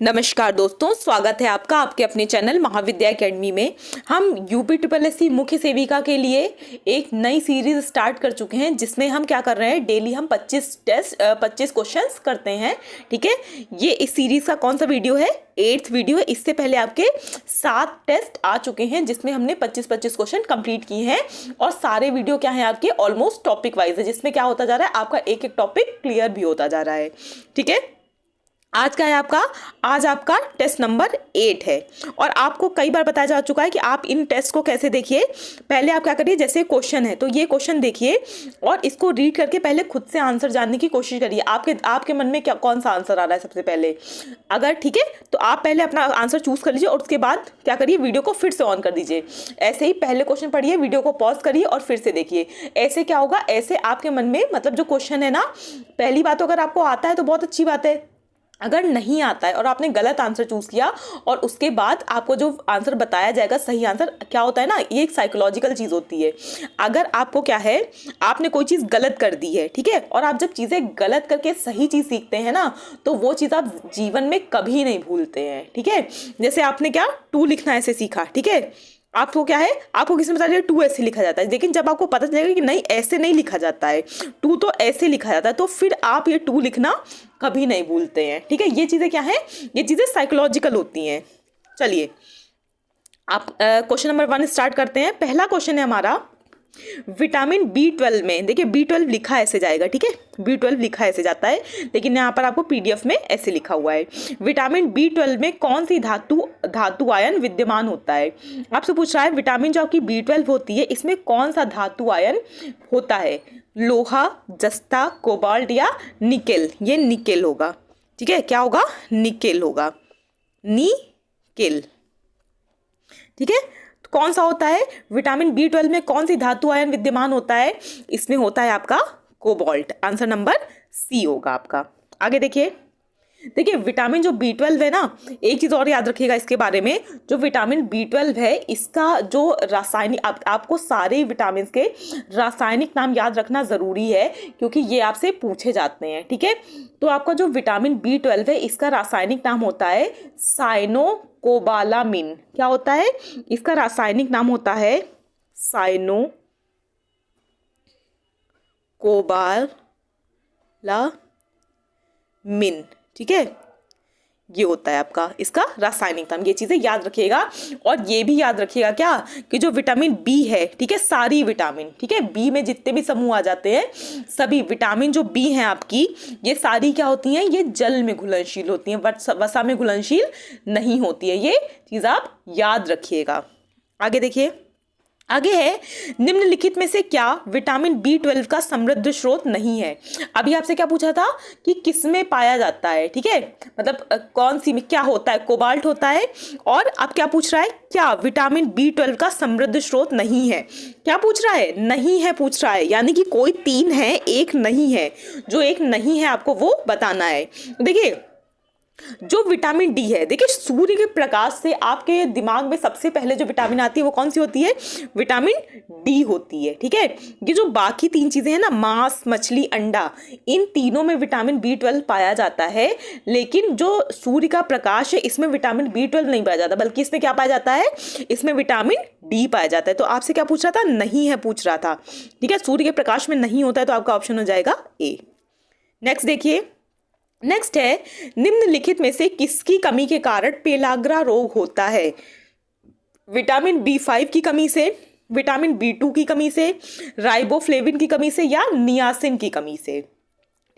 नमस्कार दोस्तों, स्वागत है आपका आपके अपने चैनल महाविद्या एकेडमी में। हम यूपी ट्रिपल एससी मुख्य सेविका के लिए एक नई सीरीज स्टार्ट कर चुके हैं, जिसमें हम क्या कर रहे हैं, डेली हम 25 क्वेश्चंस करते हैं। ठीक है, ये इस सीरीज का कौन सा वीडियो है? 8th वीडियो है। इससे पहले आपके 7 टेस्ट आ चुके हैं, जिसमें हमने 25 क्वेश्चन कंप्लीट किए हैं। और सारे वीडियो क्या है आपके ऑलमोस्ट टॉपिक वाइज है, जिसमें क्या होता जा रहा है, आपका एक एक टॉपिक क्लियर भी होता जा रहा है। ठीक है, आज का है आज आपका टेस्ट नंबर 8 है। और आपको कई बार बताया जा चुका है कि आप इन टेस्ट को कैसे देखिए। पहले आप क्या करिए, जैसे क्वेश्चन है तो ये क्वेश्चन देखिए और इसको रीड करके पहले खुद से आंसर जानने की कोशिश करिए। आपके मन में क्या कौन सा आंसर आ रहा है सबसे पहले। अगर ठीक है तो आप पहले अपना आंसर चूज कर लीजिए और उसके बाद क्या करिए, वीडियो को फिर से ऑन कर दीजिए। ऐसे ही पहले क्वेश्चन पढ़िए, वीडियो को पॉज करिए और फिर से देखिए। ऐसे क्या होगा, ऐसे आपके मन में मतलब जो क्वेश्चन है ना, पहली बात तो अगर आपको आता है तो बहुत अच्छी बात है। अगर नहीं आता है और आपने गलत आंसर चूज किया और उसके बाद आपको जो आंसर बताया जाएगा सही आंसर, क्या होता है ना, ये एक साइकोलॉजिकल चीज होती है। अगर आपको क्या है, आपने कोई चीज गलत कर दी है, ठीक है, और आप जब चीजें गलत करके सही चीज सीखते हैं ना, तो वो चीज आप जीवन में कभी नहीं भूलते हैं। ठीक है, जैसे आपने क्या टू लिखना ऐसे सीखा, ठीक है, आपको क्या है, आपको किसी ने बता दिया टू ऐसे लिखा जाता है, लेकिन जब आपको पता चलेगा कि नहीं ऐसे नहीं लिखा जाता है, टू तो ऐसे लिखा जाता है, तो फिर आप ये टू लिखना कभी नहीं भूलते हैं। ठीक है, ये चीज़ें क्या है, ये चीज़ें साइकोलॉजिकल होती हैं। चलिए आप क्वेश्चन नंबर 1 स्टार्ट करते हैं। पहला क्वेश्चन है हमारा, विटामिन B12 में, देखिए B12 लिखा ऐसे जाएगा, ठीक है, B12 लिखा ऐसे जाता है, लेकिन यहाँ पर आपको PDF में ऐसे लिखा हुआ है। विटामिन B12 में कौन सी धातु आयन विद्यमान होता है। आपसे पूछ रहा है विटामिन जो आपकी B12 होती है, इसमें कौन सा धातु आयन होता है। लोहा, जस्ता, कोबाल्ट या निकेल। ये निकेल होगा। ठीक है, क्या होगा, निकेल होगा, निकेल। ठीक है, कौन सा होता है, विटामिन B12 में कौन सी धातु आयन विद्यमान होता है, इसमें होता है आपका कोबाल्ट। आंसर नंबर C होगा आपका। आगे देखिए विटामिन जो B12 है ना, एक चीज और याद रखिएगा इसके बारे में, जो विटामिन B12 है इसका जो रासायनिक, आपको सारे विटामिन के रासायनिक नाम याद रखना जरूरी है, क्योंकि ये आपसे पूछे जाते हैं। ठीक है, तो आपका जो विटामिन B12 है इसका रासायनिक नाम होता है साइनोकोबालामिन। क्या होता है, इसका रासायनिक नाम होता है साइनोकोबालामिन। ठीक है, ये होता है आपका इसका रासायनिक नाम। ये चीजें याद रखिएगा और ये भी याद रखिएगा क्या, कि जो विटामिन B है, ठीक है, सारी विटामिन, ठीक है, B में जितने भी समूह आ जाते हैं, सभी विटामिन जो B हैं आपकी, ये सारी क्या होती हैं, ये जल में घुलनशील होती हैं, वसा में घुलनशील नहीं होती है। ये चीज आप याद रखिएगा। आगे देखिए, आगे है, निम्नलिखित में से क्या विटामिन B12 का समृद्ध स्रोत नहीं है। अभी आपसे क्या पूछा था कि किस में पाया जाता है, ठीक है, मतलब कौन सी में क्या होता है, कोबाल्ट होता है। और अब क्या पूछ रहा है, क्या विटामिन B12 का समृद्ध स्रोत नहीं है। क्या पूछ रहा है, नहीं है पूछ रहा है, यानी कि कोई 3 है, एक नहीं है। जो एक नहीं है आपको वो बताना है। देखिए जो विटामिन डी है, देखिए सूर्य के प्रकाश से आपके दिमाग में सबसे पहले जो विटामिन आती है वो कौन सी होती है, विटामिन डी होती है। ठीक है, ये जो बाकी 3 चीजें हैं ना, मांस, मछली, अंडा, इन तीनों में विटामिन B12 पाया जाता है, लेकिन जो सूर्य का प्रकाश है इसमें विटामिन B12 नहीं पाया जाता, बल्कि इसमें क्या पाया जाता है, इसमें विटामिन डी पाया जाता है। तो आपसे क्या पूछ रहा था, नहीं है पूछ रहा था। ठीक है, सूर्य के प्रकाश में नहीं होता है, तो आपका ऑप्शन हो जाएगा ए। नेक्स्ट देखिए, नेक्स्ट है, निम्नलिखित में से किसकी कमी के कारण पेलाग्रा रोग होता है। विटामिन B5 की कमी से, विटामिन B2 की कमी से, राइबोफ्लेविन की कमी से या नियासिन की कमी से।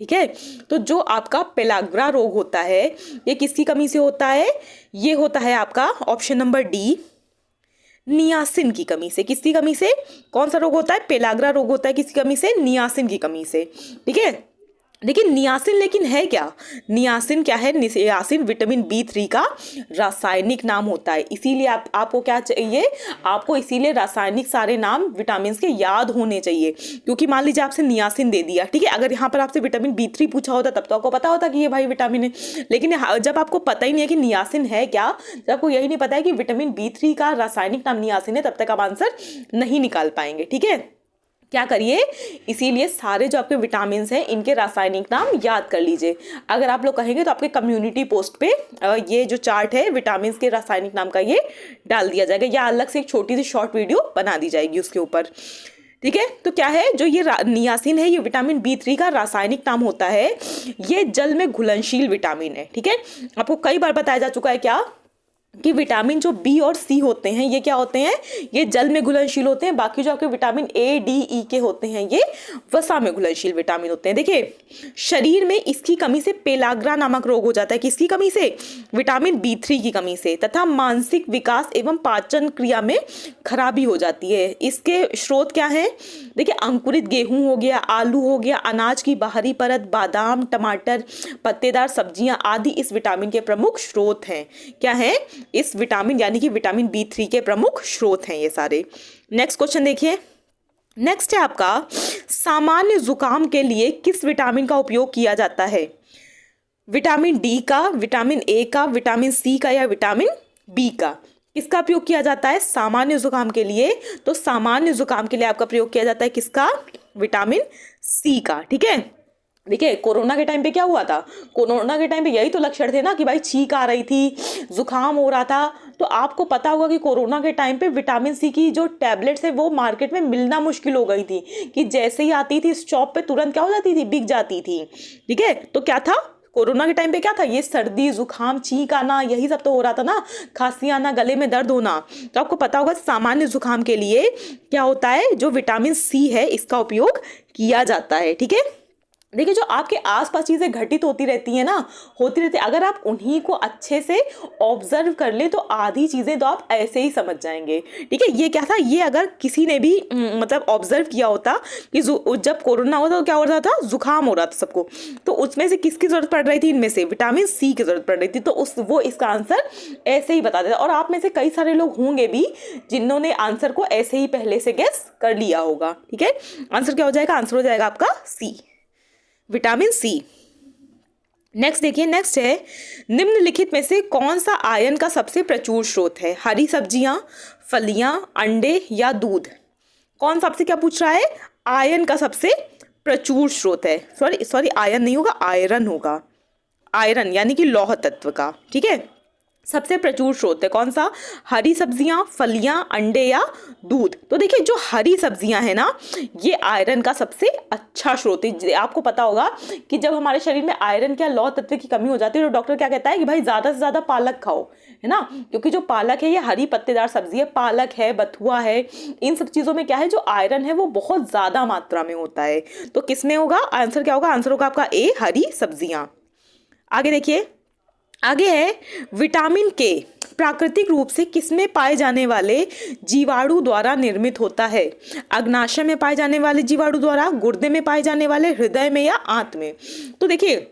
ठीक है, तो जो आपका पेलाग्रा रोग होता है ये किसकी कमी से होता है, ये होता है आपका ऑप्शन नंबर डी, नियासिन की कमी से। किसकी कमी से, कौन सा रोग होता है, पेलाग्रा रोग होता है किसकी कमी से, नियासिन की कमी से। ठीक है, लेकिन नियासिन लेकिन है क्या, नियासिन क्या है, नियासिन विटामिन B3 का रासायनिक नाम होता है। इसीलिए आपको क्या चाहिए, आपको इसीलिए रासायनिक सारे नाम विटामिन के याद होने चाहिए, क्योंकि मान लीजिए आपसे नियासिन दे दिया, ठीक है, अगर यहाँ पर आपसे विटामिन B3 पूछा होता तब तो आपको पता होता कि ये भाई विटामिन है, लेकिन जब आपको पता ही नहीं है कि नियासिन है क्या, जब आपको यही नहीं पता है कि विटामिन B3 का रासायनिक नाम नियासिन है, तब तक आप आंसर नहीं निकाल पाएंगे। ठीक है, क्या करिए, इसीलिए सारे जो आपके विटामिन हैं इनके रासायनिक नाम याद कर लीजिए। अगर आप लोग कहेंगे तो आपके कम्युनिटी पोस्ट पे ये जो चार्ट है विटामिन के रासायनिक नाम का ये डाल दिया जाएगा, या अलग से एक छोटी सी शॉर्ट वीडियो बना दी जाएगी उसके ऊपर। ठीक है, तो क्या है जो ये नियासिन है, ये विटामिन B3 का रासायनिक नाम होता है। ये जल में घुलनशील विटामिन है। ठीक है, आपको कई बार बताया जा चुका है क्या कि विटामिन जो B और C होते हैं ये क्या होते हैं, ये जल में घुलनशील होते हैं। बाकी जो आपके विटामिन A, D, E के होते हैं ये वसा में घुलनशील विटामिन होते हैं। देखिए, शरीर में इसकी कमी से पेलाग्रा नामक रोग हो जाता है। किसकी कमी से? विटामिन B3 की कमी से। तथा मानसिक विकास एवं पाचन क्रिया में खराबी हो जाती है। इसके स्रोत क्या है? देखिए, अंकुरित गेहूं हो गया, आलू हो गया, अनाज की बाहरी परत, बादाम, टमाटर, पत्तेदार सब्जियां आदि इस विटामिन के प्रमुख स्रोत हैं। क्या है? इस विटामिन यानी कि विटामिन B3 के प्रमुख स्रोत हैं ये सारे। नेक्स्ट क्वेश्चन देखिए। नेक्स्ट है आपका, सामान्य जुकाम के लिए किस विटामिन का उपयोग किया जाता है? विटामिन D का, विटामिन A का, विटामिन C का या विटामिन B का? किसका प्रयोग किया जाता है सामान्य जुकाम के लिए? तो सामान्य जुकाम के लिए आपका प्रयोग किया जाता है किसका? विटामिन C का। ठीक है, देखिए कोरोना के टाइम पे क्या हुआ था? कोरोना के टाइम पे यही तो लक्षण थे ना कि भाई छींक आ रही थी, जुकाम हो रहा था। तो आपको पता होगा कि कोरोना के टाइम पे विटामिन C की जो टैबलेट्स है वो मार्केट में मिलना मुश्किल हो गई थी, कि जैसे ही आती थी शॉप पे तुरंत क्या हो जाती थी, बिक जाती थी। ठीक है, तो क्या था कोरोना के टाइम पे? क्या था? ये सर्दी, जुकाम, छींक आना, यही सब तो हो रहा था ना, खांसी आना, गले में दर्द होना। तो आपको पता होगा सामान्य जुकाम के लिए क्या होता है, जो विटामिन C है इसका उपयोग किया जाता है। ठीक है, देखिए जो आपके आसपास चीज़ें घटित होती रहती है ना, होती रहती है, अगर आप उन्हीं को अच्छे से ऑब्जर्व कर ले तो आधी चीज़ें तो आप ऐसे ही समझ जाएंगे। ठीक है, ये क्या था, ये अगर किसी ने भी मतलब ऑब्जर्व किया होता कि जब कोरोना हुआ तो क्या हो रहा था, जुकाम हो रहा था सबको, तो उसमें से किसकी जरूरत पड़ रही थी? इनमें से विटामिन C की जरूरत पड़ रही थी। तो वो इसका आंसर ऐसे ही बता देता। और आप में से कई सारे लोग होंगे भी जिन्होंने आंसर को ऐसे ही पहले से गेस कर लिया होगा। ठीक है, आंसर क्या हो जाएगा? आंसर हो जाएगा आपका C, विटामिन C। नेक्स्ट देखिए, नेक्स्ट है, निम्नलिखित में से कौन सा आयरन का सबसे प्रचुर स्रोत है? हरी सब्जियां, फलियां, अंडे या दूध? कौन सा आपसे क्या पूछ रहा है? आयरन का सबसे प्रचुर स्रोत है। सॉरी आयरन नहीं होगा, आयरन होगा। आयरन यानी कि लौह तत्व का। ठीक है, सबसे प्रचुर स्रोत है कौन सा? हरी सब्जियां, फलियां, अंडे या दूध? तो देखिए जो हरी सब्जियां है ना, ये आयरन का सबसे अच्छा स्रोत है। आपको पता होगा कि जब हमारे शरीर में आयरन या लौह तत्व की कमी हो जाती है तो डॉक्टर क्या कहता है कि भाई ज्यादा से ज्यादा पालक खाओ, है ना, क्योंकि जो पालक है ये हरी पत्तेदार सब्जी है। पालक है, बथुआ है, इन सब चीजों में क्या है, जो आयरन है वो बहुत ज्यादा मात्रा में होता है। तो किस में होगा आंसर? क्या होगा आंसर? होगा आपका A, हरी सब्जियां। आगे देखिए, आगे है विटामिन K प्राकृतिक रूप से किसमें पाए जाने वाले जीवाणु द्वारा निर्मित होता है? अग्नाशय में पाए जाने वाले जीवाणु द्वारा, गुर्दे में पाए जाने वाले, हृदय में या आंत में? तो देखिए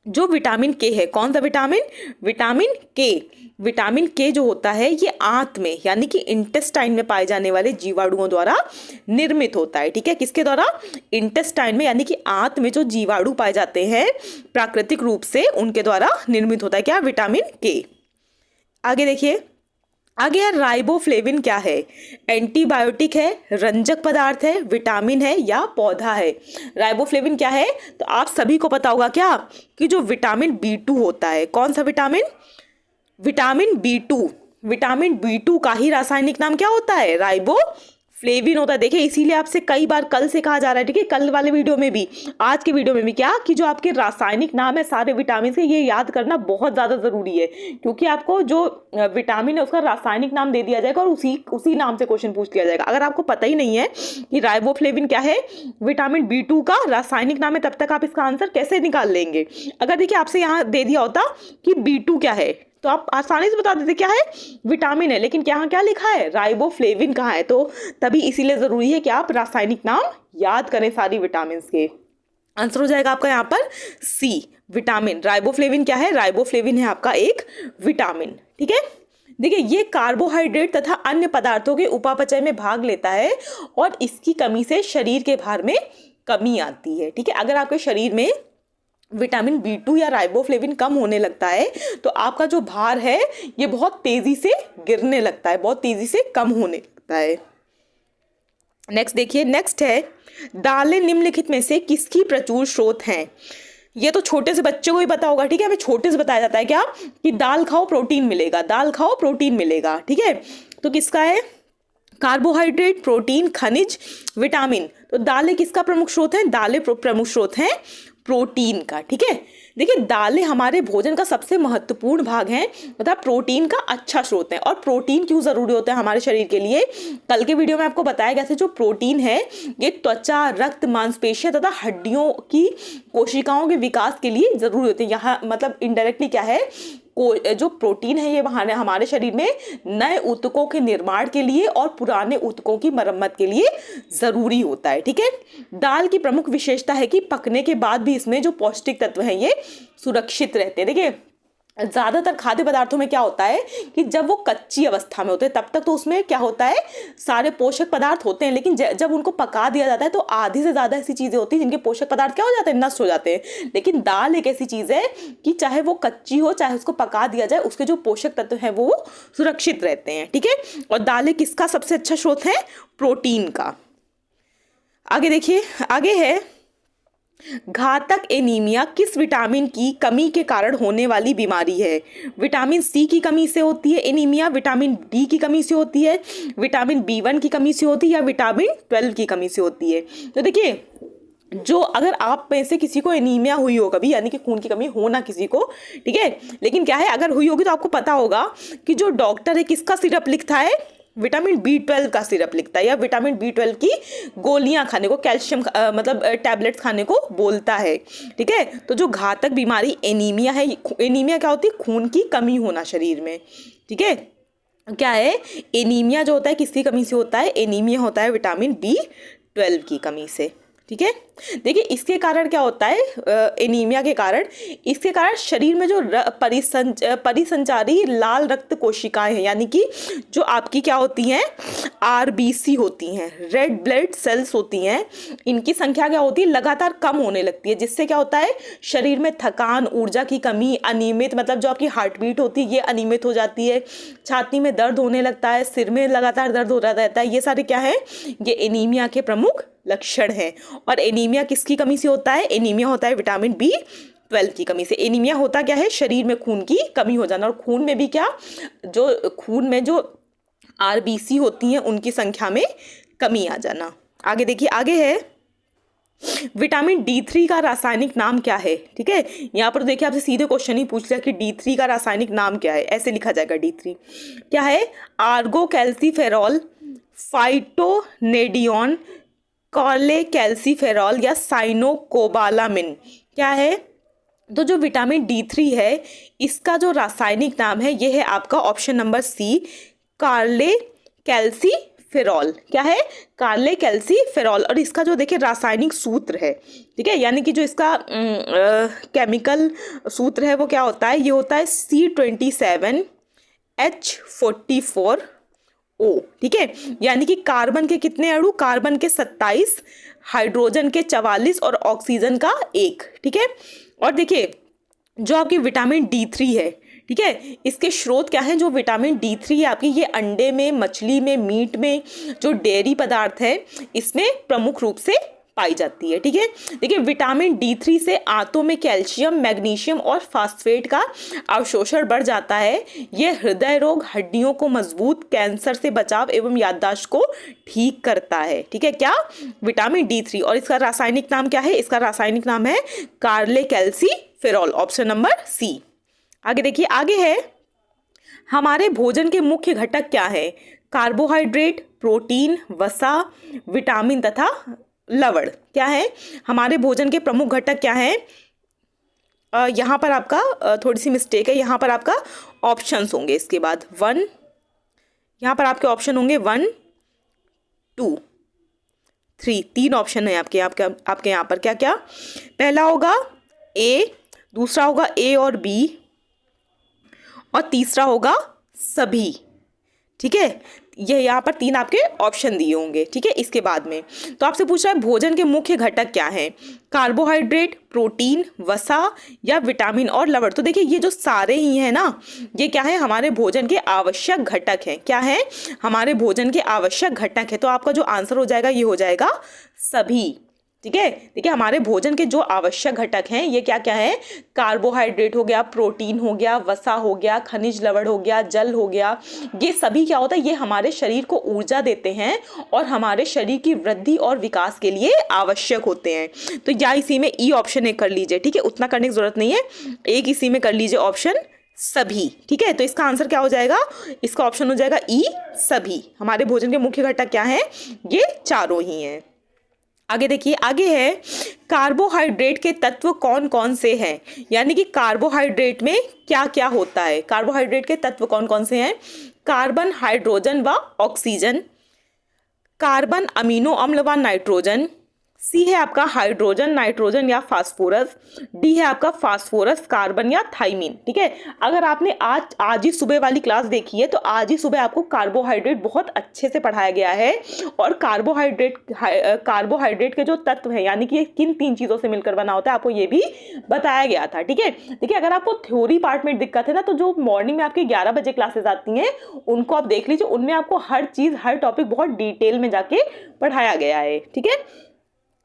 जो विटामिन K है, कौन सा vitamin? Vitamin K। Vitamin K जो होता है ये आंत में यानी कि इंटेस्टाइन में पाए जाने वाले जीवाणुओं द्वारा निर्मित होता है। ठीक है, किसके द्वारा? इंटेस्टाइन में यानी कि आंत में जो जीवाणु पाए जाते हैं प्राकृतिक रूप से उनके द्वारा निर्मित होता है। क्या? Vitamin K। आगे देखिए, आगे है राइबोफ्लेविन क्या है? एंटीबायोटिक है, रंजक पदार्थ है, विटामिन है या पौधा है? राइबोफ्लेविन क्या है? तो आप सभी को पता होगा क्या कि जो विटामिन B2 होता है, कौन सा vitamin? Vitamin B2। Vitamin B2 का ही रासायनिक नाम क्या होता है? राइबोफ्लेविन होता है। देखिए इसीलिए आपसे कई बार कल से कहा जा रहा है, ठीक है, कल वाले वीडियो में भी, आज के वीडियो में भी, क्या कि जो आपके रासायनिक नाम है सारे विटामिन के, ये याद करना बहुत ज्यादा जरूरी है, क्योंकि आपको जो विटामिन है उसका रासायनिक नाम दे दिया जाएगा और उसी नाम से क्वेश्चन पूछ लिया जाएगा। अगर आपको पता ही नहीं है कि राइबोफ्लेविन क्या है, विटामिन B2 का रासायनिक नाम है, तब तक आप इसका आंसर कैसे निकाल लेंगे? अगर देखिए आपसे यहाँ दे दिया होता कि B2 क्या है तो आप आसानी से बता देते क्या है, विटामिन है, लेकिन यहाँ क्या लिखा है? राइबोफ्लेविन कहाँ है? तो तभी इसीलिए जरूरी है कि आप रासायनिक नाम याद करें सारी विटामिन के। आंसर हो जाएगा आपका यहाँ पर C, विटामिन। राइबोफ्लेविन क्या है? राइबोफ्लेविन है आपका एक विटामिन। ठीक है, देखिए ये कार्बोहाइड्रेट तथा अन्य पदार्थों के उपापचय में भाग लेता है और इसकी कमी से शरीर के भार में कमी आती है। ठीक है, अगर आपके शरीर में विटामिन B2 या राइबोफ्लेविन कम होने लगता है तो आपका जो भार है ये बहुत तेजी से गिरने लगता है, बहुत तेजी से कम होने लगता है। नेक्स्ट देखिए, नेक्स्ट है दालें निम्नलिखित में से किसकी प्रचुर स्रोत हैं। ये तो छोटे से बच्चे को ही पता होगा, ठीक है, हमें छोटे से बताया जाता है क्या कि दाल खाओ प्रोटीन मिलेगा, दाल खाओ प्रोटीन मिलेगा, ठीक है। तो किसका है, कार्बोहाइड्रेट, प्रोटीन, खनिज, विटामिन। तो दालें किसका प्रमुख स्रोत है, दालें प्रमुख स्रोत हैं प्रोटीन का, ठीक है। देखिए दालें हमारे भोजन का सबसे महत्वपूर्ण भाग हैं, मतलब प्रोटीन का अच्छा स्रोत है। और प्रोटीन क्यों जरूरी होता है हमारे शरीर के लिए, कल के वीडियो में आपको बताया गया था। जो प्रोटीन है ये त्वचा, रक्त, मांसपेशियां तथा हड्डियों की कोशिकाओं के विकास के लिए जरूरी होते हैं। यहाँ मतलब इनडायरेक्टली क्या है, जो प्रोटीन है ये हमारे शरीर में नए ऊतकों के निर्माण के लिए और पुराने ऊतकों की मरम्मत के लिए जरूरी होता है, ठीक है। दाल की प्रमुख विशेषता है कि पकने के बाद भी इसमें जो पौष्टिक तत्व हैं ये सुरक्षित रहते हैं। देखिए ज्यादातर खाद्य पदार्थों में क्या होता है कि जब वो कच्ची अवस्था में होते हैं तब तक तो उसमें क्या होता है, सारे पोषक पदार्थ होते हैं, लेकिन जब उनको पका दिया जाता है तो आधी से ज्यादा ऐसी चीजें होती हैं जिनके पोषक पदार्थ क्या हो जाते हैं, नष्ट हो जाते हैं। लेकिन दाल एक ऐसी चीज है कि चाहे वो कच्ची हो चाहे उसको पका दिया जाए, उसके जो पोषक तत्व हैं वो सुरक्षित रहते हैं, ठीक है। और दालें किसका सबसे अच्छा स्रोत है, प्रोटीन का। आगे देखिए, आगे है घातक एनीमिया किस विटामिन की कमी के कारण होने वाली बीमारी है। विटामिन सी की कमी से होती है एनीमिया, विटामिन डी की कमी से होती है, विटामिन B1 की कमी से होती है, या विटामिन 12 की कमी से होती है। तो देखिए जो अगर आप में से किसी को एनीमिया हुई हो कभी, यानी कि खून की कमी हो ना किसी को, ठीक है, लेकिन क्या है अगर हुई होगी तो आपको पता होगा कि जो डॉक्टर है किसका सिरप लिखता है, विटामिन B12 का सिरप लिखता है, या विटामिन B12 की गोलियां खाने को, कैल्शियम मतलब टैबलेट्स खाने को बोलता है, ठीक है। तो जो घातक बीमारी एनीमिया है, एनीमिया क्या होती है, खून की कमी होना शरीर में, ठीक है। क्या है, एनीमिया जो होता है किसकी कमी से होता है, एनीमिया होता है विटामिन B12 की कमी से, ठीक है। देखिए इसके कारण क्या होता है, एनीमिया के कारण, इसके कारण शरीर में जो परिसंचारी लाल रक्त कोशिकाएं हैं, यानी कि जो आपकी क्या होती हैं, RBC होती हैं, रेड ब्लड सेल्स होती हैं, इनकी संख्या क्या होती है, लगातार कम होने लगती है। जिससे क्या होता है, शरीर में थकान, ऊर्जा की कमी, अनियमित मतलब जो आपकी हार्ट बीट होती है ये अनियमित हो जाती है, छाती में दर्द होने लगता है, सिर में लगातार दर्द हो रहता है। ये सारे क्या है, ये एनीमिया के प्रमुख लक्षण है। और एनीमिया किसकी कमी से होता है, एनीमिया होता है विटामिन B12 की कमी से। एनीमिया होता क्या है, शरीर में खून की कमी हो जाना, और खून में भी क्या, जो खून में जो RBC होती हैं उनकी संख्या में कमी आ जाना। आगे देखिए, आगे है विटामिन D3 का रासायनिक नाम क्या है, ठीक है। यहाँ पर देखिए आपसे सीधे क्वेश्चन ही पूछ लिया कि D3 का रासायनिक नाम क्या है, ऐसे लिखा जाएगा D3 क्या है, आर्गो कैल्सीफेरॉल, फाइटोनेडियन, कॉले कैल्सीफेरॉल, या साइनोकोबालामिन। क्या है, तो जो विटामिन D3 है इसका जो रासायनिक नाम है ये है आपका ऑप्शन नंबर C, कार्ले कैल्सीफेरॉल। क्या है, कार्ले कैल्सीफेरॉल। और इसका जो देखिए रासायनिक सूत्र है, ठीक है, यानी कि जो इसका केमिकल सूत्र है वो क्या होता है, ये होता है C27H44O, ठीक है। यानी कि कार्बन के कितने अणु, कार्बन के 27, हाइड्रोजन के 44 और ऑक्सीजन का 1, ठीक है। और देखिए जो आपकी विटामिन D3 है, ठीक है, इसके स्रोत क्या हैं, जो विटामिन D3 है आपकी ये अंडे में, मछली में, मीट में, जो डेयरी पदार्थ है इसमें प्रमुख रूप से पाई जाती है, ठीक है। देखिए विटामिन D3 से आंतों में कैल्शियम, मैग्नीशियम और फास्फेट का अवशोषण बढ़ जाता है। यह हृदय रोग, हड्डियों को मजबूत, कैंसर से बचाव एवं याददाश्त को ठीक करता है, ठीक है। क्या, विटामिन D3। और इसका रासायनिक नाम क्या है, इसका रासायनिक नाम है कार्ले कैल्सीफेरॉल, ऑप्शन नंबर C। आगे देखिए, आगे है हमारे भोजन के मुख्य घटक क्या है, कार्बोहाइड्रेट, प्रोटीन, वसा, विटामिन तथा लवण। क्या है, हमारे भोजन के प्रमुख घटक क्या हैं, यहाँ पर आपका थोड़ी सी मिस्टेक है, यहाँ पर आपका ऑप्शंस होंगे इसके बाद 1, यहाँ पर आपके ऑप्शन होंगे 1, 2, 3, 3 ऑप्शन है आपके यहाँ पर। क्या क्या, पहला होगा A, दूसरा होगा A और B, और तीसरा होगा सभी, ठीक है। ये यहाँ पर 3 आपके ऑप्शन दिए होंगे, ठीक है। इसके बाद में तो आपसे पूछ रहा है भोजन के मुख्य घटक क्या हैं, कार्बोहाइड्रेट, प्रोटीन, वसा या विटामिन और लवण। तो देखिए ये जो सारे ही हैं ना, ये क्या है, हमारे भोजन के आवश्यक घटक हैं। क्या है, हमारे भोजन के आवश्यक घटक है। तो आपका जो आंसर हो जाएगा ये हो जाएगा सभी, ठीक है। देखिए हमारे भोजन के जो आवश्यक घटक हैं ये क्या क्या है, कार्बोहाइड्रेट हो गया, प्रोटीन हो गया, वसा हो गया, खनिज लवण हो गया, जल हो गया। ये सभी क्या होता है, ये हमारे शरीर को ऊर्जा देते हैं और हमारे शरीर की वृद्धि और विकास के लिए आवश्यक होते हैं। तो या इसी में ई ऑप्शन एक कर लीजिए, ठीक है, उतना करने की जरूरत नहीं है, एक इसी में कर लीजिए ऑप्शन सभी, ठीक है। तो इसका आंसर क्या हो जाएगा, इसका ऑप्शन हो जाएगा ई सभी। हमारे भोजन के मुख्य घटक क्या हैं, ये चारों ही हैं। आगे देखिए, आगे है कार्बोहाइड्रेट के तत्व कौन कौन से हैं, यानी कि कार्बोहाइड्रेट में क्या क्या होता है। कार्बोहाइड्रेट के तत्व कौन कौन से हैं, कार्बन, हाइड्रोजन व ऑक्सीजन, कार्बन, अमीनो अम्ल व नाइट्रोजन, सी है आपका हाइड्रोजन, नाइट्रोजन या फास्फोरस, डी है आपका फास्फोरस, कार्बन या थाइमिन, ठीक है। अगर आपने आज ही सुबह वाली क्लास देखी है तो आज ही सुबह आपको कार्बोहाइड्रेट बहुत अच्छे से पढ़ाया गया है और कार्बोहाइड्रेट के जो तत्व है यानी कि किन 3 चीज़ों से मिलकर बना होता है आपको ये भी बताया गया था, ठीक है। देखिए अगर आपको थ्योरी पार्ट में दिक्कत है ना, तो जो मॉर्निंग में आपकी 11 बजे क्लासेस आती हैं उनको आप देख लीजिए, उनमें आपको हर चीज़ हर टॉपिक बहुत डिटेल में जाके पढ़ाया गया है, ठीक है।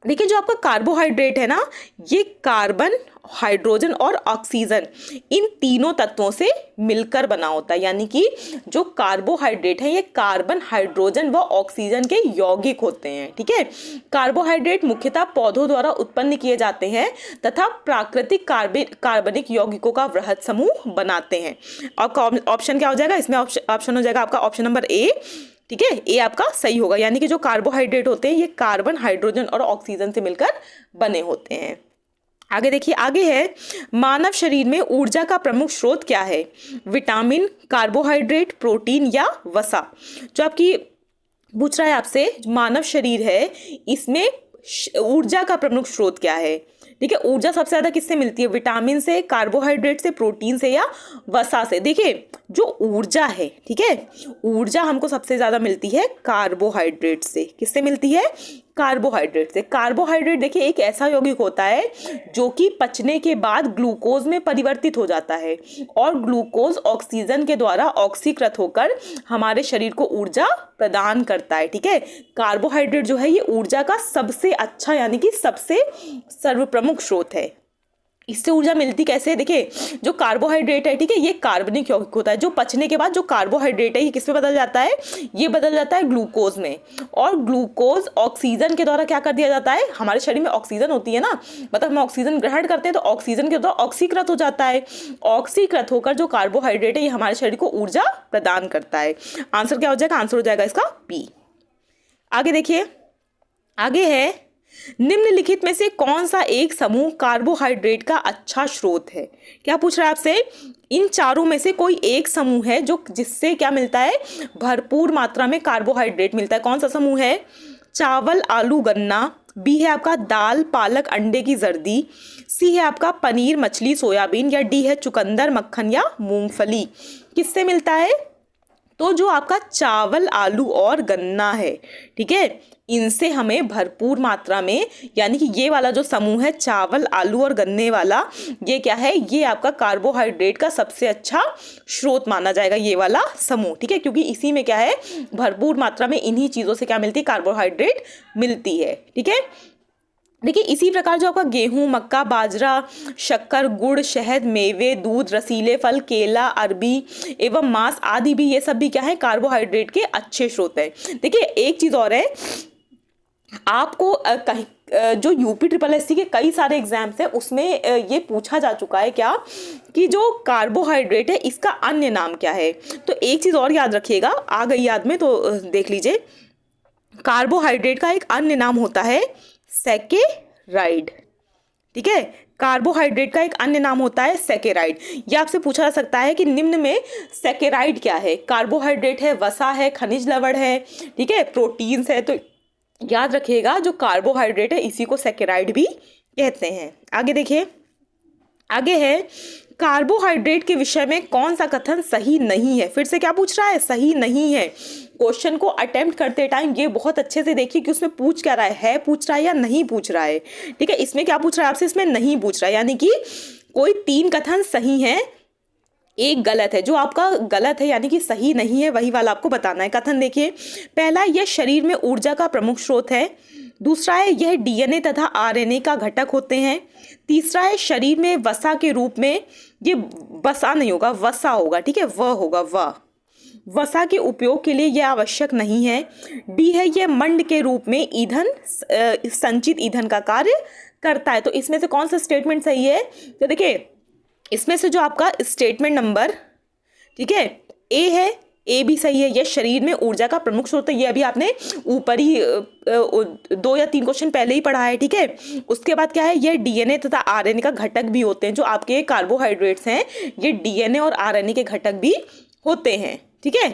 देखिए जो आपका कार्बोहाइड्रेट है ना, ये कार्बन, हाइड्रोजन और ऑक्सीजन इन तीनों तत्वों से मिलकर बना होता है, यानी कि जो कार्बोहाइड्रेट है ये कार्बन, हाइड्रोजन व ऑक्सीजन के यौगिक होते हैं, ठीक है। कार्बोहाइड्रेट मुख्यतः पौधों द्वारा उत्पन्न किए जाते हैं तथा प्राकृतिक कार्बनिक यौगिकों का वृहद समूह बनाते हैं। और ऑप्शन क्या हो जाएगा इसमें, ऑप्शन हो जाएगा आपका ऑप्शन नंबर ए, ठीक है, ये आपका सही होगा। यानी कि जो कार्बोहाइड्रेट होते हैं ये कार्बन, हाइड्रोजन और ऑक्सीजन से मिलकर बने होते हैं। आगे देखिए, आगे है मानव शरीर में ऊर्जा का प्रमुख स्रोत क्या है, विटामिन, कार्बोहाइड्रेट, प्रोटीन या वसा। जो आपकी पूछ रहा है आपसे, मानव शरीर है इसमें ऊर्जा का प्रमुख स्रोत क्या है, ठीक है। ऊर्जा सबसे ज्यादा किससे मिलती है, विटामिन से, कार्बोहाइड्रेट से, प्रोटीन से या वसा से। देखिए जो ऊर्जा है, ठीक है, ऊर्जा हमको सबसे ज्यादा मिलती है कार्बोहाइड्रेट से। किससे मिलती है, कार्बोहाइड्रेट से। कार्बोहाइड्रेट देखिए एक ऐसा यौगिक होता है जो कि पचने के बाद ग्लूकोज में परिवर्तित हो जाता है और ग्लूकोज ऑक्सीजन के द्वारा ऑक्सीकृत होकर हमारे शरीर को ऊर्जा प्रदान करता है, ठीक है। कार्बोहाइड्रेट जो है ये ऊर्जा का सबसे अच्छा यानी कि सबसे सर्वप्रमुख स्रोत है। इससे ऊर्जा मिलती कैसे है, देखिए जो कार्बोहाइड्रेट है, ठीक है, ये कार्बनिक यौगिक होता है जो पचने के बाद जो कार्बोहाइड्रेट है ये किस में बदल जाता है, ये बदल जाता है ग्लूकोज में, और ग्लूकोज ऑक्सीजन के द्वारा क्या कर दिया जाता है, हमारे शरीर में ऑक्सीजन होती है ना, मतलब हम ऑक्सीजन ग्रहण करते हैं तो ऑक्सीजन के द्वारा ऑक्सीकृत हो जाता है, ऑक्सीकृत होकर जो कार्बोहाइड्रेट है ये हमारे शरीर को ऊर्जा प्रदान करता है। आंसर क्या हो जाएगा, आंसर हो जाएगा इसका बी। आगे देखिए, आगे है निम्नलिखित में से कौन सा एक समूह कार्बोहाइड्रेट का अच्छा स्रोत है। क्या पूछ रहा है आपसे, इन चारों में से कोई एक समूह है जो जिससे क्या मिलता है, भरपूर मात्रा में कार्बोहाइड्रेट मिलता है। कौन सा समूह है, चावल, आलू, गन्ना, बी है आपका दाल, पालक, अंडे की जर्दी, सी है आपका पनीर, मछली, सोयाबीन या डी है चुकंदर, मक्खन या मूंगफली। किससे मिलता है, तो जो आपका चावल, आलू और गन्ना है, ठीक है, इनसे हमें भरपूर मात्रा में, यानी कि ये वाला जो समूह है चावल, आलू और गन्ने वाला, ये क्या है, ये आपका कार्बोहाइड्रेट का सबसे अच्छा स्रोत माना जाएगा ये वाला समूह, ठीक है, क्योंकि इसी में क्या है, भरपूर मात्रा में इन्हीं चीज़ों से क्या मिलती है, कार्बोहाइड्रेट मिलती है, ठीक है। देखिए इसी प्रकार जो आपका गेहूं, मक्का, बाजरा, शक्कर, गुड़, शहद, मेवे, दूध, रसीले फल, केला, अरबी एवं मांस आदि भी, ये सब भी क्या है, कार्बोहाइड्रेट के अच्छे स्रोत हैं। देखिए एक चीज़ और है, आपको कहीं जो UPSSC के कई सारे एग्जाम्स हैं उसमें ये पूछा जा चुका है क्या, कि जो कार्बोहाइड्रेट है इसका अन्य नाम क्या है। तो एक चीज़ और याद रखिएगा, आ गई याद में तो देख लीजिए, कार्बोहाइड्रेट का एक अन्य नाम होता है सैकेराइड, ठीक है, कार्बोहाइड्रेट का एक अन्य नाम होता है सैकेराइड। ये आपसे पूछा जा सकता है कि निम्न में सैकेराइड क्या है, कार्बोहाइड्रेट है, वसा है, खनिज लवण है, ठीक है, प्रोटीन्स है। तो याद रखिएगा जो कार्बोहाइड्रेट है इसी को सैकेराइड भी कहते हैं। आगे देखिए, आगे है कार्बोहाइड्रेट के विषय में कौन सा कथन सही नहीं है? फिर से क्या पूछ रहा है? सही नहीं है। क्वेश्चन को अटेम्प्ट करते टाइम ये बहुत अच्छे से देखिए कि उसमें पूछ क्या रहा है पूछ रहा है या नहीं पूछ रहा है। ठीक है, इसमें क्या पूछ रहा है आपसे? इसमें नहीं पूछ रहा है, यानी कि कोई 3 कथन सही है, एक गलत है। जो आपका गलत है यानी कि सही नहीं है वही वाला आपको बताना है। कथन देखिए, पहला, यह शरीर में ऊर्जा का प्रमुख स्रोत है। दूसरा है, यह डीएनए तथा आरएनए का घटक होते हैं। तीसरा है, शरीर में वसा के रूप में, ये वसा नहीं होगा, वसा होगा, ठीक है, वह होगा, वसा के उपयोग के लिए यह आवश्यक नहीं है। डी है, यह मंड के रूप में ईंधन, संचित ईंधन का कार्य करता है। तो इसमें से कौन सा स्टेटमेंट सही है? तो देखिए, इसमें से जो आपका स्टेटमेंट नंबर, ठीक है, ए है, ए भी सही है। यह शरीर में ऊर्जा का प्रमुख स्रोत है, ये अभी आपने ऊपर ही 2 या 3 क्वेश्चन पहले ही पढ़ा है, ठीक है। उसके बाद क्या है, यह डीएनए तथा आरएनए का घटक भी होते हैं। जो आपके कार्बोहाइड्रेट्स हैं ये डीएनए और आरएनए के घटक भी होते हैं, ठीक है।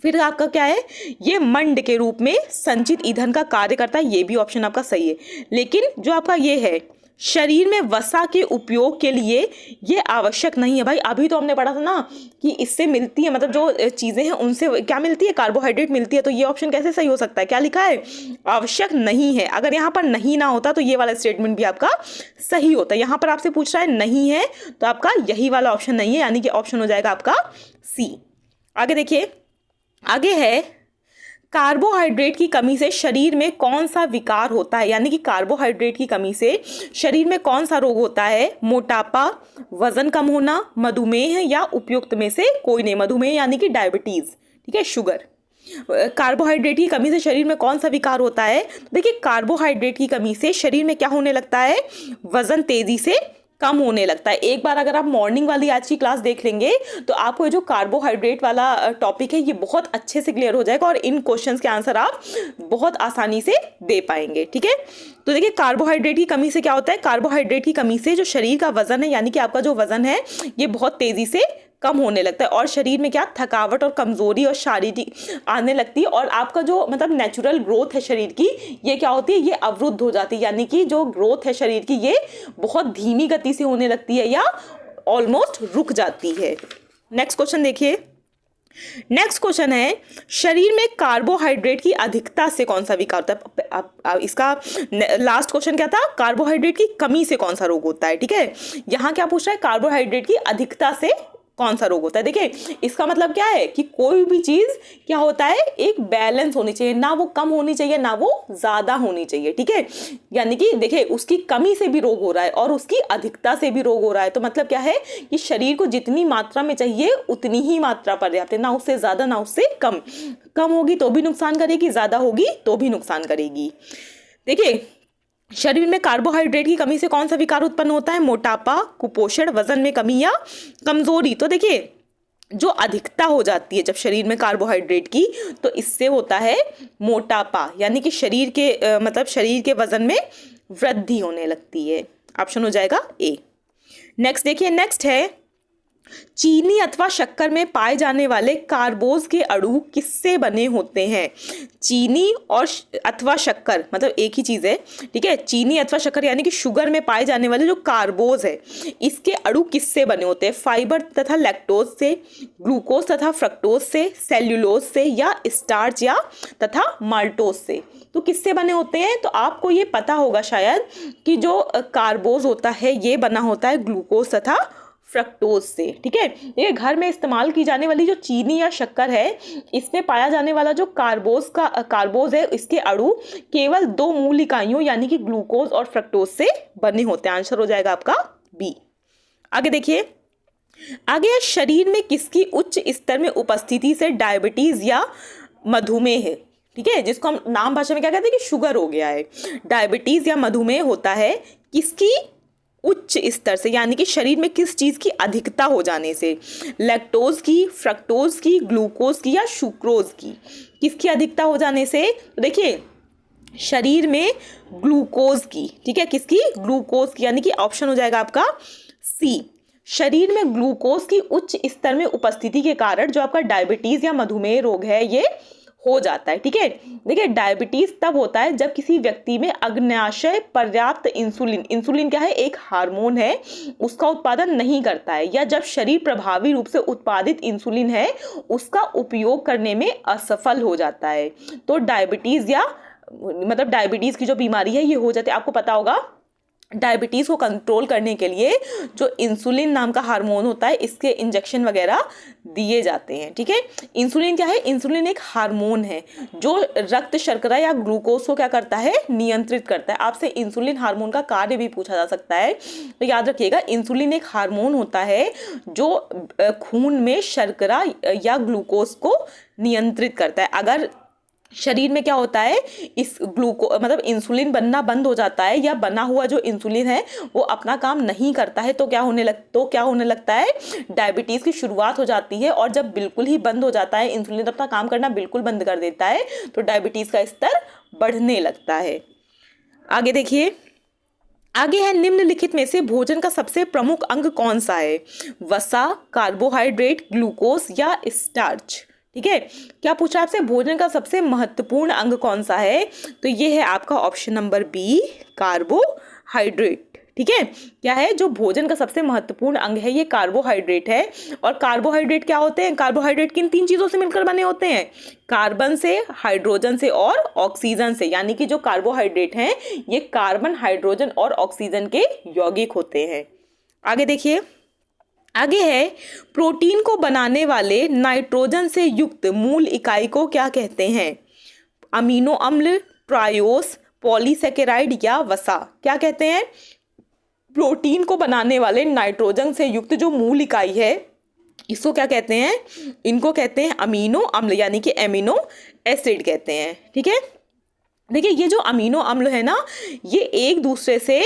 फिर आपका क्या है, ये मंड के रूप में संचित ईंधन का कार्य करता है, ये भी ऑप्शन आपका सही है। लेकिन जो आपका ये है, शरीर में वसा के उपयोग के लिए ये आवश्यक नहीं है। भाई अभी तो हमने पढ़ा था ना कि इससे मिलती है, मतलब जो चीज़ें हैं उनसे क्या मिलती है? कार्बोहाइड्रेट मिलती है। तो ये ऑप्शन कैसे सही हो सकता है? क्या लिखा है? आवश्यक नहीं है। अगर यहाँ पर नहीं ना होता तो ये वाला स्टेटमेंट भी आपका सही होता है। यहाँ पर आपसे पूछ रहा है नहीं है, तो आपका यही वाला ऑप्शन नहीं है, यानी कि ऑप्शन हो जाएगा आपका सी। आगे देखिए, आगे है, कार्बोहाइड्रेट की कमी से शरीर में कौन सा विकार होता है? यानी कि कार्बोहाइड्रेट की कमी से शरीर में कौन सा रोग होता है? मोटापा, वजन कम होना, मधुमेह या उपयुक्त में से कोई नहीं। मधुमेह यानी कि डायबिटीज, ठीक है, शुगर। कार्बोहाइड्रेट की कमी से शरीर में कौन सा विकार होता है? देखिए, कार्बोहाइड्रेट की कमी से शरीर में क्या होने लगता है? वजन तेजी से कम होने लगता है। एक बार अगर आप मॉर्निंग वाली आज की क्लास देख लेंगे तो आपको जो कार्बोहाइड्रेट वाला टॉपिक है ये बहुत अच्छे से क्लियर हो जाएगा और इन क्वेश्चंस के आंसर आप बहुत आसानी से दे पाएंगे, ठीक है। तो देखिए, कार्बोहाइड्रेट की कमी से क्या होता है? कार्बोहाइड्रेट की कमी से जो शरीर का वजन है, यानी कि आपका जो वजन है ये बहुत तेजी से कम होने लगता है और शरीर में क्या, थकावट और कमजोरी और शारीरिक आने लगती है और आपका जो मतलब नेचुरल ग्रोथ है शरीर की, ये क्या होती है? ये अवरुद्ध हो जाती है, यानी कि जो ग्रोथ है शरीर की ये बहुत धीमी गति से होने लगती है या ऑलमोस्ट रुक जाती है। नेक्स्ट क्वेश्चन देखिए, नेक्स्ट क्वेश्चन है, शरीर में कार्बोहाइड्रेट की अधिकता से कौन सा विकार होता है? अब इसका लास्ट क्वेश्चन क्या था? कार्बोहाइड्रेट की कमी से कौन सा रोग होता है, ठीक है। यहाँ क्या पूछ रहा है? कार्बोहाइड्रेट की अधिकता से कौन सा रोग होता है। देखिए, इसका मतलब क्या है कि कोई भी चीज क्या होता है, एक बैलेंस होनी चाहिए, ना वो कम होनी चाहिए ना वो ज्यादा होनी चाहिए, ठीक है। यानी कि देखिए, उसकी कमी से भी रोग हो रहा है और उसकी अधिकता से भी रोग हो रहा है। तो मतलब क्या है कि शरीर को जितनी मात्रा में चाहिए उतनी ही मात्रा पर्याप्त है, ना उससे ज्यादा ना उससे कम। कम होगी तो भी नुकसान करेगी, ज्यादा होगी तो भी नुकसान करेगी। देखिए, शरीर में कार्बोहाइड्रेट की कमी से कौन सा विकार उत्पन्न होता है? मोटापा, कुपोषण, वजन में कमी या कमजोरी। तो देखिए, जो अधिकता हो जाती है जब शरीर में कार्बोहाइड्रेट की, तो इससे होता है मोटापा, यानी कि शरीर के मतलब शरीर के वजन में वृद्धि होने लगती है। ऑप्शन हो जाएगा ए। नेक्स्ट देखिए, नेक्स्ट है, चीनी अथवा शक्कर में पाए जाने वाले कार्बोज के अणु किससे बने होते हैं? चीनी और अथवा शक्कर मतलब एक ही चीज है, ठीक है। चीनी अथवा शक्कर यानी कि शुगर में पाए जाने वाले जो कार्बोज है इसके अणु किससे बने होते हैं? फाइबर तथा लैक्टोज से, ग्लूकोज तथा फ्रक्टोज से, सेल्यूलोज से या स्टार्च या तथा माल्टोज से। तो किससे बने होते हैं? तो आपको ये पता होगा शायद कि जो कार्बोज होता है ये बना होता है ग्लूकोज तथा फ्रक्टोज से, ठीक है। ये घर में इस्तेमाल की जाने वाली जो चीनी या शक्कर है इसमें पाया जाने वाला जो कार्बोज है इसके अणु केवल 2 मूल इकाइयों यानी कि ग्लूकोज और फ्रक्टोज से बने होते हैं। आंसर हो जाएगा आपका बी। आगे देखिए, आगे शरीर में किसकी उच्च स्तर में उपस्थिति से डायबिटीज या मधुमेह है, ठीक है, जिसको हम नाम भाषा में क्या कहते हैं कि शुगर हो गया है। डायबिटीज या मधुमेह होता है किसकी उच्च स्तर से, यानी कि शरीर में किस चीज की अधिकता हो जाने से? लैक्टोज की, फ्रक्टोज की, ग्लूकोज की या सुक्रोज की? किसकी अधिकता हो जाने से? तो देखिए, शरीर में ग्लूकोज की, ठीक है, किसकी? ग्लूकोज की, यानी कि ऑप्शन हो जाएगा आपका सी। शरीर में ग्लूकोज की उच्च स्तर में उपस्थिति के कारण जो आपका डायबिटीज या मधुमेह रोग है ये हो जाता है। ठीक है, देखिए डायबिटीज तब होता है जब किसी व्यक्ति में अग्न्याशय पर्याप्त इंसुलिन, इंसुलिन क्या है, एक हार्मोन है, उसका उत्पादन नहीं करता है, या जब शरीर प्रभावी रूप से उत्पादित इंसुलिन है उसका उपयोग करने में असफल हो जाता है। तो डायबिटीज या मतलब डायबिटीज की जो बीमारी है ये हो जाती है। आपको पता होगा डायबिटीज को कंट्रोल करने के लिए जो इंसुलिन नाम का हार्मोन होता है इसके इंजेक्शन वगैरह दिए जाते हैं। ठीक है, इंसुलिन क्या है, इंसुलिन एक हार्मोन है जो रक्त शर्करा या ग्लूकोज को क्या करता है, नियंत्रित करता है। आपसे इंसुलिन हार्मोन का कार्य भी पूछा जा सकता है, तो याद रखिएगा इंसुलिन एक हार्मोन होता है जो खून में शर्करा या ग्लूकोज को नियंत्रित करता है। अगर शरीर में क्या होता है, इस मतलब इंसुलिन बनना बंद हो जाता है या बना हुआ जो इंसुलिन है वो अपना काम नहीं करता है, तो क्या होने लगता है, डायबिटीज की शुरुआत हो जाती है। और जब बिल्कुल ही बंद हो जाता है, इंसुलिन अपना काम करना बिल्कुल बंद कर देता है, तो डायबिटीज का स्तर बढ़ने लगता है। आगे देखिए, आगे है निम्नलिखित में से भोजन का सबसे प्रमुख अंग कौन सा है, वसा, कार्बोहाइड्रेट, ग्लूकोज या स्टार्च। ठीक है, क्या पूछा आपसे, भोजन का सबसे महत्वपूर्ण अंग कौन सा है, तो ये है आपका ऑप्शन नंबर बी, कार्बोहाइड्रेट। ठीक है, क्या है, जो भोजन का सबसे महत्वपूर्ण अंग है ये कार्बोहाइड्रेट है। और कार्बोहाइड्रेट क्या होते हैं, कार्बोहाइड्रेट किन 3 चीजों से मिलकर बने होते हैं, कार्बन से, हाइड्रोजन से और ऑक्सीजन से। यानी कि जो कार्बोहाइड्रेट हैं ये कार्बन, हाइड्रोजन और ऑक्सीजन के यौगिक होते हैं। आगे देखिए, आगे है प्रोटीन को बनाने वाले नाइट्रोजन से युक्त मूल इकाई को क्या कहते हैं, अमीनो अम्ल, ट्रायोस, पॉलीसेकेराइड या वसा। क्या कहते हैं, प्रोटीन को बनाने वाले नाइट्रोजन से युक्त जो मूल इकाई है इसको क्या कहते हैं, इनको कहते हैं अमीनो अम्ल, यानी कि एमिनो एसिड कहते हैं। ठीक है, देखिए ये जो अमीनो अम्ल है ना ये एक दूसरे से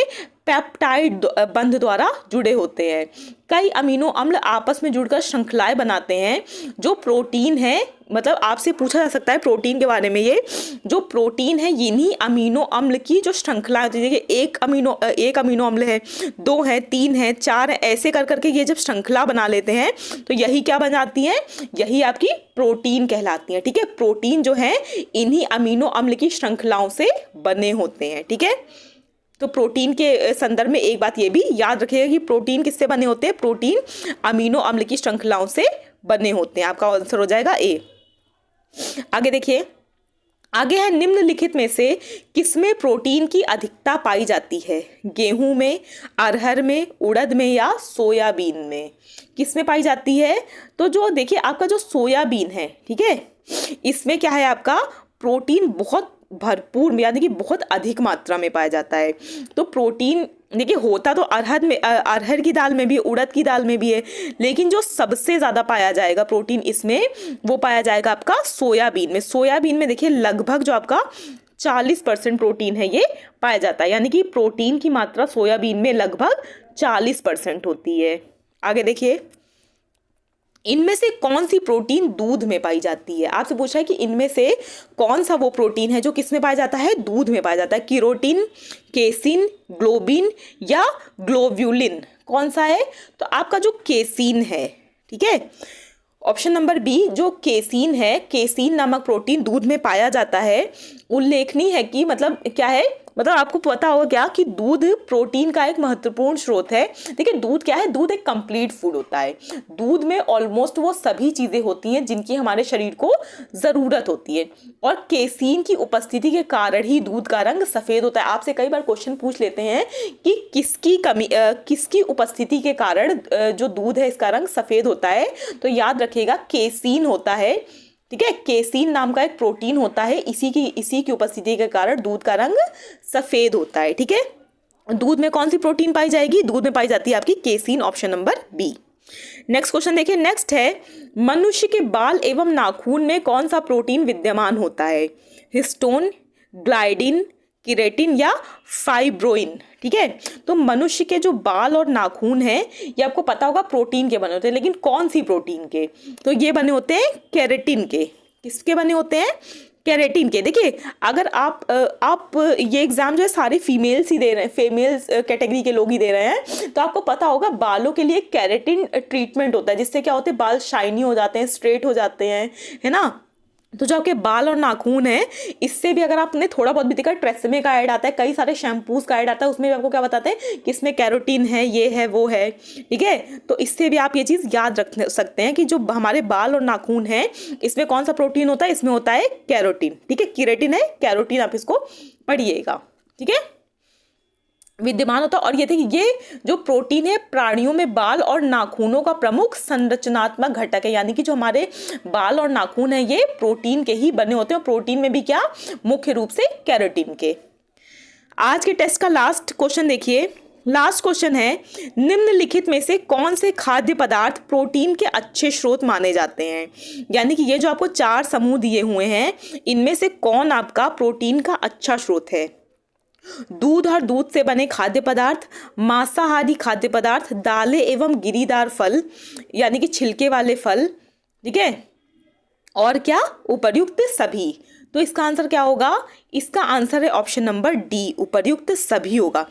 पेप्टाइड बंध द्वारा जुड़े होते हैं। कई अमीनो अम्ल आपस में जुड़कर श्रृंखलाएं बनाते हैं। जो प्रोटीन है, मतलब आपसे पूछा जा सकता है प्रोटीन के बारे में, ये जो प्रोटीन है इन्हीं अमीनो अम्ल की जो श्रृंखला होती है, एक अमीनो अम्ल है, 2 है, 3 है, 4 है, ऐसे कर करके ये जब श्रृंखला बना लेते हैं तो यही क्या बन जाती है, यही आपकी प्रोटीन कहलाती है। ठीक है, प्रोटीन जो है इन्हीं अमीनो अम्ल की श्रृंखलाओं से बने होते हैं। ठीक है, तो प्रोटीन के संदर्भ में एक बात ये भी याद रखिएगा कि प्रोटीन किससे बने होते हैं, प्रोटीन अमीनो अम्ल की श्रृंखलाओं से बने होते हैं। आपका आंसर हो जाएगा ए। आगे देखिए, आगे है निम्नलिखित में से किसमें प्रोटीन की अधिकता पाई जाती है, गेहूं में, अरहर में, उड़द में या सोयाबीन में। किसमें पाई जाती है, तो जो देखिए आपका जो सोयाबीन है, ठीक है, इसमें क्या है, आपका प्रोटीन बहुत भरपूर यानी कि बहुत अधिक मात्रा में पाया जाता है। तो प्रोटीन देखिए होता तो अरहर की दाल में भी, उड़द की दाल में भी है, लेकिन जो सबसे ज़्यादा पाया जाएगा प्रोटीन इसमें वो पाया जाएगा आपका सोयाबीन में। सोयाबीन में देखिए लगभग जो आपका 40% प्रोटीन है ये पाया जाता है, यानी कि प्रोटीन की मात्रा सोयाबीन में लगभग 40% होती है। आगे देखिए, इनमें से कौन सी प्रोटीन दूध में पाई जाती है। आपसे पूछा है कि इनमें से कौन सा वो प्रोटीन है जो किस में पाया जाता है, दूध में पाया जाता है। केरोटिन, केसिन, ग्लोबिन या ग्लोब्यूलिन, कौन सा है, तो आपका जो केसिन है। ठीक है, ऑप्शन नंबर बी जो केसिन है, केसिन नामक प्रोटीन दूध में पाया जाता है। उल्लेखनीय है कि मतलब क्या है, मतलब आपको पता होगा क्या कि दूध प्रोटीन का एक महत्वपूर्ण स्रोत है। देखिए दूध क्या है, दूध एक कंप्लीट फूड होता है। दूध में ऑलमोस्ट वो सभी चीज़ें होती हैं जिनकी हमारे शरीर को ज़रूरत होती है, और केसीन की उपस्थिति के कारण ही दूध का रंग सफ़ेद होता है। आपसे कई बार क्वेश्चन पूछ लेते हैं कि किसकी उपस्थिति के कारण जो दूध है इसका रंग सफ़ेद होता है, तो याद रखिएगा केसीन होता है। ठीक है, केसीन नाम का एक प्रोटीन होता है, इसी की उपस्थिति के कारण दूध का रंग सफेद होता है। ठीक है, दूध में कौन सी प्रोटीन पाई जाएगी, दूध में पाई जाती है आपकी casein, option number B. Next question देखिए, नेक्स्ट है मनुष्य के बाल एवं नाखून में कौन सा प्रोटीन विद्यमान होता है, हिस्टोन, ग्लाइडिन, केराटिन या फाइब्रोइन। ठीक है, तो मनुष्य के जो बाल और नाखून हैं ये आपको पता होगा प्रोटीन के बने होते हैं, लेकिन कौन सी प्रोटीन के, तो ये बने होते हैं केराटिन के। किसके बने होते हैं, केराटिन के। देखिए अगर आप ये एग्जाम जो है सारे फीमेल्स ही दे रहे हैं, फीमेल्स कैटेगरी के लोग ही दे रहे हैं, तो आपको पता होगा बालों के लिए केराटिन ट्रीटमेंट होता है, जिससे क्या होते हैं बाल शाइनी हो जाते हैं, स्ट्रेट हो जाते हैं, है ना। तो जो आपके बाल और नाखून है, इससे भी अगर आपने थोड़ा बहुत भी देखा, ट्रेसेमे का ऐड आता है, कई सारे शैम्पूज का ऐड आता है, उसमें भी आपको क्या बताते हैं कि इसमें कैरोटीन है, ये है, वो है, ठीक है। तो इससे भी आप ये चीज़ याद रख सकते हैं कि जो हमारे बाल और नाखून है, इसमें कौन सा प्रोटीन होता है, इसमें होता है कैरोटीन, ठीक है। केराटिन है, कैरोटीन, आप इसको पढ़िएगा, ठीक है, विद्यमान होता है। और ये देखिए, ये जो प्रोटीन है प्राणियों में बाल और नाखूनों का प्रमुख संरचनात्मक घटक है, यानी कि जो हमारे बाल और नाखून है ये प्रोटीन के ही बने होते हैं, और प्रोटीन में भी क्या, मुख्य रूप से कैरोटीन के। आज के टेस्ट का लास्ट क्वेश्चन देखिए, लास्ट क्वेश्चन है, निम्नलिखित में से कौन से खाद्य पदार्थ प्रोटीन के अच्छे स्रोत माने जाते हैं। यानी कि ये जो आपको 4 समूह दिए हुए हैं, इनमें से कौन आपका प्रोटीन का अच्छा स्रोत है। दूध और दूध से बने खाद्य पदार्थ, मांसाहारी खाद्य पदार्थ, दालें एवं गिरीदार फल यानी कि छिलके वाले फल, ठीक है, और क्या, उपर्युक्त सभी। तो इसका आंसर क्या होगा, इसका आंसर है ऑप्शन नंबर डी, उपर्युक्त सभी होगा।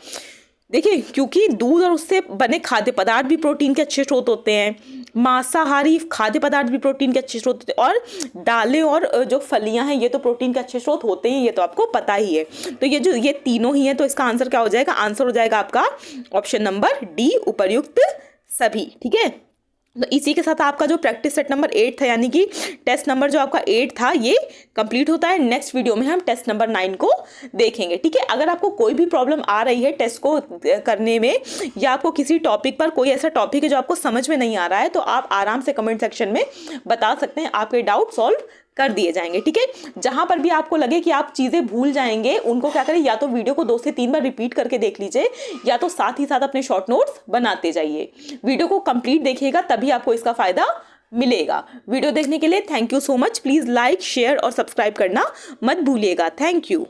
देखिए, क्योंकि दूध और उससे बने खाद्य पदार्थ भी प्रोटीन के अच्छे स्रोत होते हैं, मांसाहारी खाद्य पदार्थ भी प्रोटीन के अच्छे स्रोत होते हैं, और दालें और जो फलियां हैं ये तो प्रोटीन के अच्छे स्रोत होते हैं, ये तो आपको पता ही है। तो ये तीनों ही हैं, तो इसका आंसर क्या हो जाएगा, आंसर हो जाएगा आपका ऑप्शन नंबर डी, उपर्युक्त सभी, ठीक है। तो इसी के साथ आपका जो प्रैक्टिस सेट नंबर 8 था, यानी कि टेस्ट नंबर जो आपका 8 था, ये कंप्लीट होता है। नेक्स्ट वीडियो में हम टेस्ट नंबर 9 को देखेंगे, ठीक है। अगर आपको कोई भी प्रॉब्लम आ रही है टेस्ट को करने में, या आपको किसी टॉपिक पर कोई ऐसा टॉपिक है जो आपको समझ में नहीं आ रहा है, तो आप आराम से कमेंट सेक्शन में बता सकते हैं, आपके डाउट सॉल्व कर दिए जाएंगे, ठीक है। जहां पर भी आपको लगे कि आप चीजें भूल जाएंगे, उनको क्या करें, या तो वीडियो को 2 से 3 बार रिपीट करके देख लीजिए, या तो साथ ही साथ अपने शॉर्ट नोट्स बनाते जाइए। वीडियो को कंप्लीट देखिएगा, तभी आपको इसका फायदा मिलेगा। वीडियो देखने के लिए thank you so much. Please like, share और सब्सक्राइब करना मत भूलिएगा। Thank you.